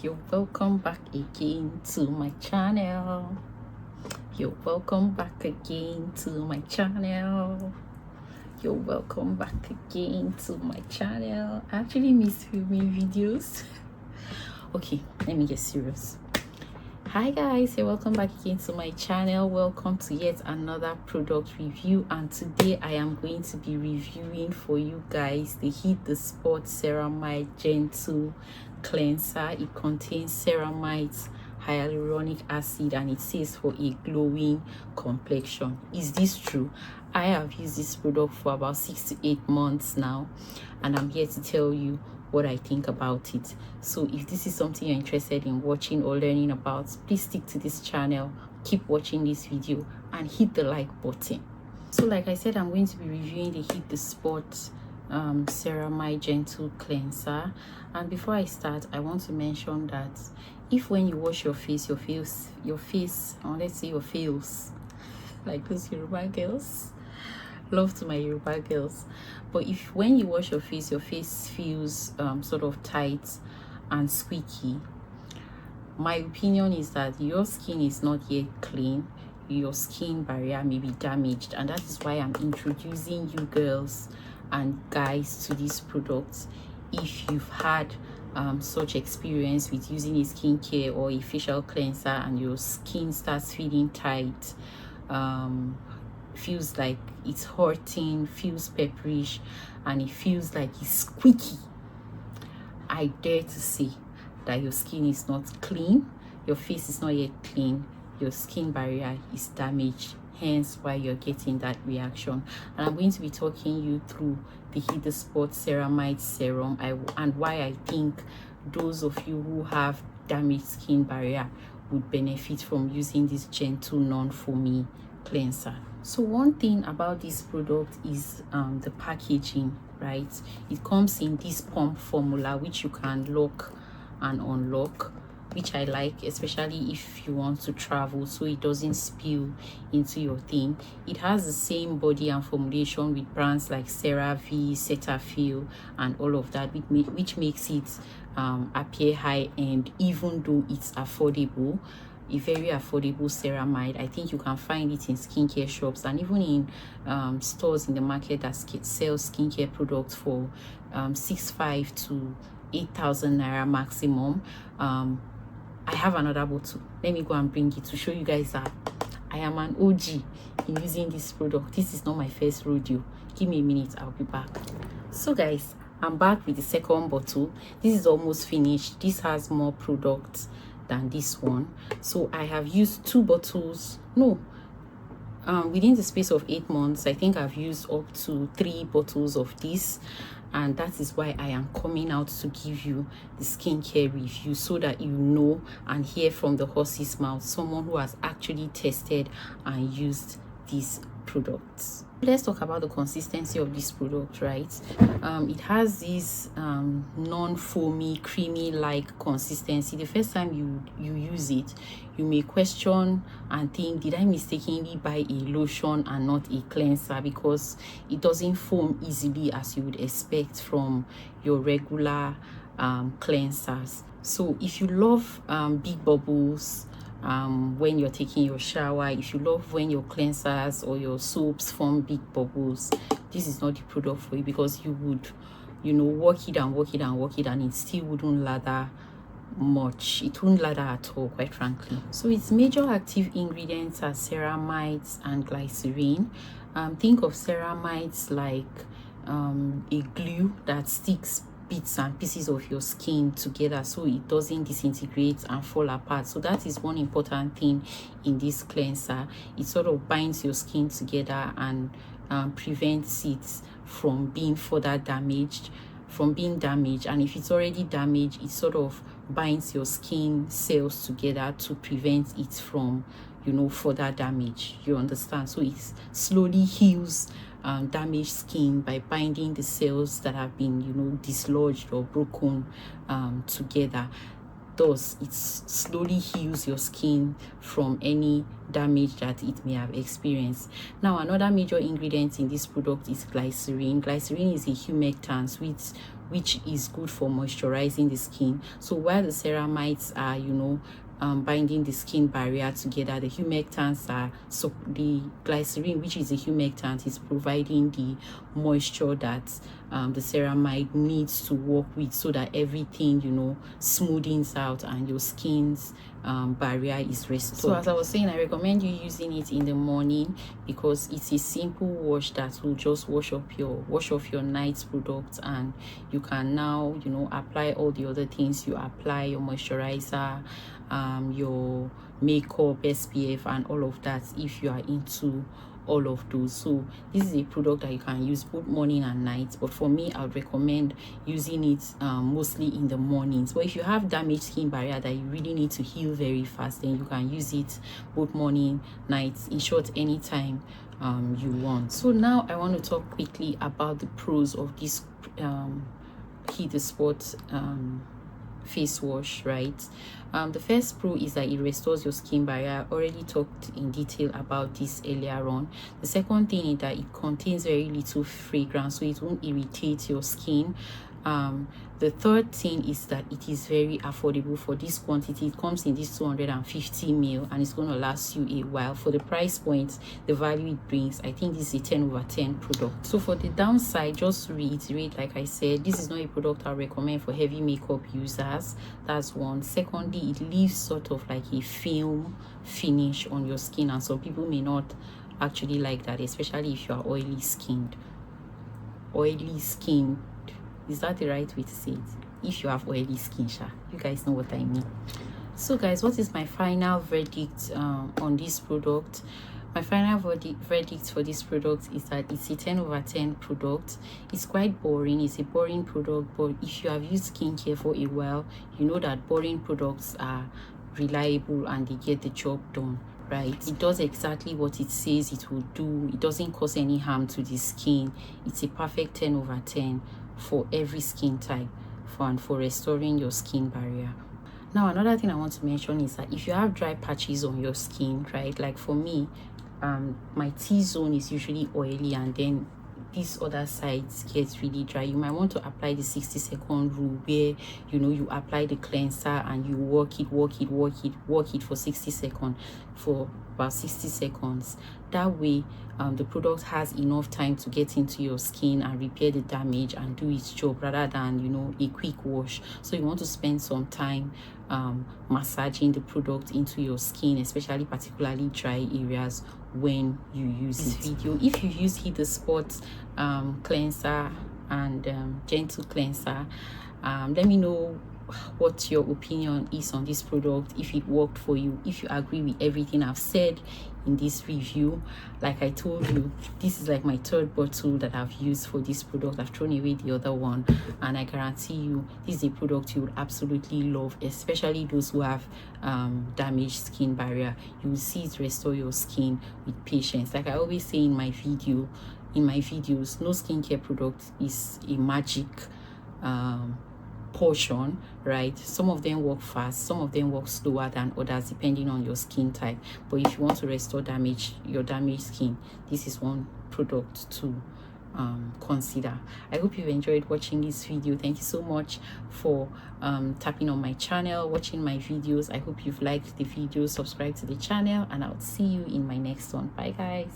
You're welcome back again to my channel. You're welcome back again to my channel. You're welcome back again to my channel. I actually miss filming videos. Okay, let me get serious. Hi guys, you're welcome back again to my channel. Welcome to yet another product review, and today I am going to be reviewing for you guys the Hit the Spot Ceramide Gentle Cleanser. It contains ceramides, hyaluronic acid, and it says for a glowing complexion. Is this true? I have used this product for about 6 to 8 months now, and I'm here to tell you what I think about it. So if this is something you're interested in watching or learning about, please stick to this channel, keep watching this video, and hit the like button. So like I said, I'm going to be reviewing the Hit the Spot Ceramide Gentle Cleanser. And before I start, I want to mention that if when you wash your face, let's say your face, like those Yoruba girls, love to my Yoruba girls, but if when you wash your face feels sort of tight and squeaky, my opinion is that your skin is not yet clean. Your skin barrier may be damaged, and that is why I'm introducing you girls and guys to this product. If you've had such experience with using a skincare or a facial cleanser and your skin starts feeling tight, feels like it's hurting, feels pepperish, and it feels like it's squeaky, I dare to say that your skin is not clean, your face is not yet clean, your skin barrier is damaged, hence why you're getting that reaction. And I'm going to be talking you through the Hit the Spot Ceramide Serum and why I think those of you who have damaged skin barrier would benefit from using this gentle non-foamy cleanser. So one thing about this product is the packaging, right? It comes in this pump formula which you can lock and unlock, which I like, especially if you want to travel so it doesn't spill into your thing. It has the same body and formulation with brands like CeraVe, CeraVe, and all of that, which makes it appear high-end, even though it's affordable. A very affordable ceramide. I think you can find it in skincare shops and even in stores in the market that sell skincare products for 6,500 to 8,000 naira maximum. I have another bottle. Let me go and bring it to show you guys that I am an OG in using this product. This is not my first rodeo. Give me a minute, I'll be back. So guys, I'm back with the second bottle. This is almost finished. This has more products than this one, so I have used 2 bottles. Within the space of 8 months, I think I've used up to 3 bottles of this, and that is why I am coming out to give you the skincare review, so that you know and hear from the horse's mouth, someone who has actually tested and used these products. Let's talk about the consistency of this product, right? It has this non-foamy, creamy like consistency. The first time you use it, you may question and think, did I mistakenly buy a lotion and not a cleanser? Because it doesn't foam easily as you would expect from your regular cleansers. So if you love big bubbles when you're taking your shower, if you love when your cleansers or your soaps form big bubbles, this is not the product for you, because you would, work it and it still wouldn't lather much. It won't lather at all, quite frankly. So its major active ingredients are ceramides and glycerin. Think of ceramides like a glue that sticks bits and pieces of your skin together so it doesn't disintegrate and fall apart. So that is one important thing in this cleanser. It sort of binds your skin together and prevents it from being further damaged, and if it's already damaged, it sort of binds your skin cells together to prevent it from further damage. You understand? So it slowly heals damaged skin by binding the cells that have been dislodged or broken together. Thus it slowly heals your skin from any damage that it may have experienced. Now, another major ingredient in this product is glycerin. Glycerin is a humectant which is good for moisturizing the skin. So while the ceramides are, you know, binding the skin barrier together, the humectants are, so the glycerin, which is a humectant, is providing the moisture that the ceramide needs to work with, so that everything, you know, smoothens out and your skin's barrier is restored. So as I was saying, I recommend you using it in the morning because it's a simple wash that will just wash off your night's products, and you can now, you know, apply all the other things you apply, your moisturizer, your makeup, SPF, and all of that, if you are into all of those. So this is a product that you can use both morning and night, but for me, I would recommend using it mostly in the mornings. But if you have damaged skin barrier that you really need to heal very fast, then you can use it both morning, nights, in short, anytime you want. So now I want to talk quickly about the pros of this Hit the Spot face wash, right? The first pro is that it restores your skin barrier. I already talked in detail about this earlier on. The second thing is that it contains very little fragrance, so it won't irritate your skin. The third thing is that it is very affordable for this quantity. It comes in this 250 ml and it's going to last you a while. For the price point, the value it brings, I think this is a 10/10 product. So for the downside, just to reiterate, like I said, this is not a product I recommend for heavy makeup users. That's one. Secondly, it leaves sort of like a film finish on your skin, and some people may not actually like that, especially if you are oily skinned. Is that the right way to say it? If you have oily skin, you guys know what I mean. So guys, what is my final verdict on this product? My final verdict for this product is that it's a 10/10 product. It's quite boring. It's a boring product, but if you have used skincare for a while, you know that boring products are reliable and they get the job done, right? It does exactly what it says it will do. It doesn't cause any harm to the skin. It's a perfect 10/10 for every skin type, for restoring your skin barrier. Now another thing I want to mention is that if you have dry patches on your skin, right, like for me, my T-zone is usually oily and then these other sides gets really dry, you might want to apply the 60-second rule, where, you know, you apply the cleanser and you work it for 60 seconds, for about 60 seconds. That way the product has enough time to get into your skin and repair the damage and do its job, rather than, you know, a quick wash. So you want to spend some time massaging the product into your skin, especially particularly dry areas, when you use this video. If you use Hit the Spot cleanser and gentle cleanser, let me know what your opinion is on this product, if it worked for you, if you agree with everything I've said in this review. Like I told you, this is like my third bottle that I've used for this product. I've thrown away the other one, and I guarantee you this is a product you would absolutely love, especially those who have damaged skin barrier. You will see it restore your skin with patience. Like I always say in my videos, no skincare product is a magic portion, right? Some of them work fast, some of them work slower than others, depending on your skin type. But if you want to restore your damaged skin, this is one product to consider. I hope you've enjoyed watching this video. Thank you so much for tapping on my channel, watching my videos. I hope you've liked the video. Subscribe to the channel, and I'll see you in my next one. Bye guys.